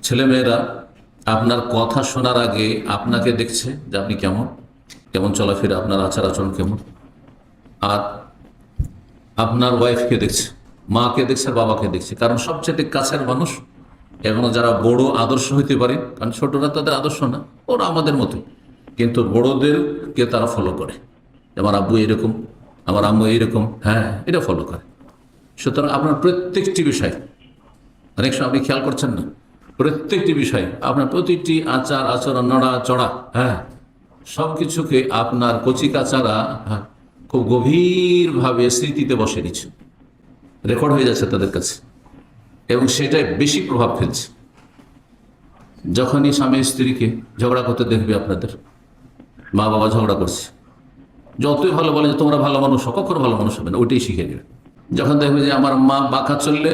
ছেলেমেয়েরা আপনার কথা শোনার আগে আপনাকে দেখছে যে আপনি কেমন কেমন চলাফেরা, আপনার আচার আচরণ কেমন, আর আপনার ওয়াইফকে দেখছে, মাকে দেখছে, আর বাবাকে দেখছে। কারণ সবচেয়ে কাছের মানুষ এখনো যারা বড় আদর্শ হইতে পারে, কারণ ছোটরা তাদের আদর্শ না, ওরা আমাদের মতো, কিন্তু বড়দেরকে তারা ফলো করে। আমার আব্বু এরকম, আমার আম্মু এইরকম, হ্যাঁ, এটা ফলো করে। সুতরাং আপনার প্রত্যেকটি বিষয়, অনেক সময় আপনি খেয়াল করছেন না, প্রত্যেকটি বিষয় আপনার প্রতিটি আচার আচরণ, নড়া চড়া, হ্যাঁ, সব কিছুকে আপনার কচি কাচারা খুব গভীরভাবে স্মৃতিতে বসে নিচ্ছে, রেকর্ড হয়ে যাচ্ছে তাদের কাছে, এবং সেটাই বেশি প্রভাব ফেলছে। যখনই স্বামী স্ত্রীকে ঝগড়া করতে দেখবে, আপনাদের মা বাবা ঝগড়া করছে, যতই ভালো বলে যে তোমরা ভালো মানুষ, কখনো ভালো মানুষ হবে না, ওইটাই শিখে নেবে। যখন দেখবে যে আমার মা বাঁকা চললে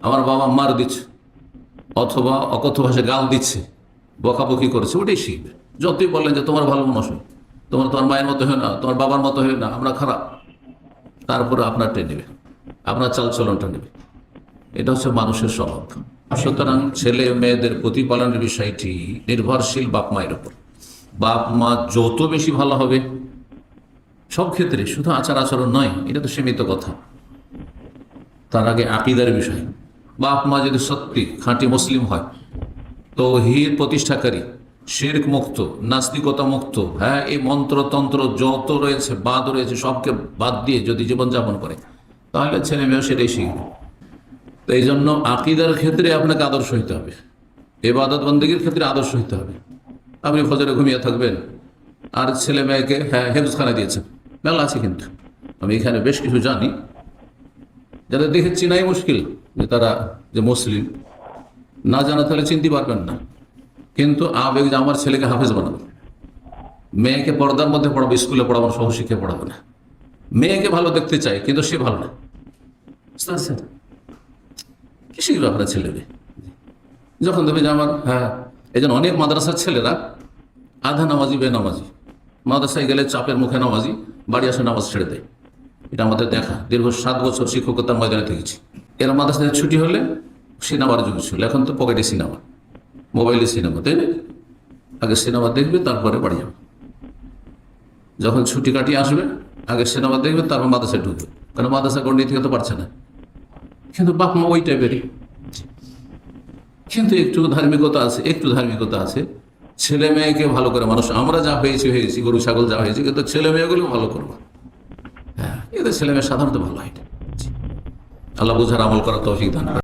আমার বাবা মার দিচ্ছে, অথবা অকথ্য ভাষায় গাল দিচ্ছে, বকাবকি করেছে, ওটাই শিখবে। যতই বললেন যে তোমার ভালো মানুষ হয়, তোমার মায়ের মতো হয় না, তোমার বাবার মতো হয় না, আমরা খারাপ, তারপরে আপনারটাই নেবে, আপনার চালচলনটা নেবে। এটা হচ্ছে মানুষের স্বভাব। সুতরাং ছেলে মেয়েদের প্রতিপালনের বিষয়টি নির্ভরশীল বাপ মায়ের উপর। বাপ মা যত বেশি ভালো হবে সব ক্ষেত্রে, শুধু আচার আচরণ নয়, এটা তো সীমিত কথা, তার আগে আকীদার বিষয়। বাপ মা যদি সত্যি খাঁটি মুসলিম হয়, তাওহীদ প্রতিষ্ঠাকারী, শিরক মুক্ত, নাস্তিকতা মুক্ত, হ্যাঁ, এই মন্ত্রতন্ত্র যত রয়েছে, বাদ রয়েছে, সবকে বাদ দিয়ে যদি জীবনযাপন করে, তাহলে ছেলে মেয়েও সেটাই শিখবে। তো এই জন্য আকীদার ক্ষেত্রে আপনাকে আদর্শ হইতে হবে, ইবাদত বন্দেগীর ক্ষেত্রে আদর্শ হইতে হবে। আপনি ফজরে ঘুমিয়ে থাকবেন আর ছেলে মেয়েকে হেফজখানা দিয়েছেন, মেলা আছে, কিন্তু আমি এখানে বেশ কিছু জানি যাদের দেখে চিনাই মুশকিল যে তারা যে মুসলিম, না জানা তাহলে চিনতে পারবেন না, কিন্তু আবেগ যে আমার ছেলেকে হাফেজ বানাবো, মেয়েকে পর্দার মধ্যে পড়াবো, স্কুলে পড়াবো, সহশিক্ষে পড়াবো না, মেয়েকে ভালো দেখতে চাই কিন্তু সে ভালো না, কি শিখবে আপনার ছেলেকে? যখন দেখবে যে আমার, হ্যাঁ, এই জন্য অনেক মাদ্রাসার ছেলেরা আধা নামাজি বেনামাজি, মাদ্রাসায় গেলে চাপের মুখে নামাজি, বাড়ি আসে নামাজ ছেড়ে দেয়। এটা আমাদের দেখা, দীর্ঘ 7 বছর শিক্ষকতার ময়দানে থেকেছি। এরা মাদ্রাসায় ছুটি হলে সিনেমার যুগ ছিল, এখন তো পকেটে সিনেমা, মোবাইলে সিনেমা, তাই না? আগে সিনেমা দেখবে, তারপরে বাড়ি যাবে। যখন ছুটি কাটিয়ে আসবে, আগে সিনেমা দেখবে, তারপর মাদ্রাসায় ঢুকবে, কারণ মাদ্রাসা গণ্ডি থেকে তো পারছে না। কিন্তু বাপ মা ওই টাইপেরই, কিন্তু একটু ধার্মিকতা আছে, একটু ধার্মিকতা আছে। ছেলে মেয়েকে ভালো করে মানুষ, আমরা যা হয়েছি, গরু ছাগল যা হয়েছে, কিন্তু ছেলে মেয়েগুলো ভালো করবো। হ্যাঁ, এদের ছেলে মেয়ে সাধারণত ভালো হয়। আল্লাহ বুঝার আমল করা তৌফিক দান করেন।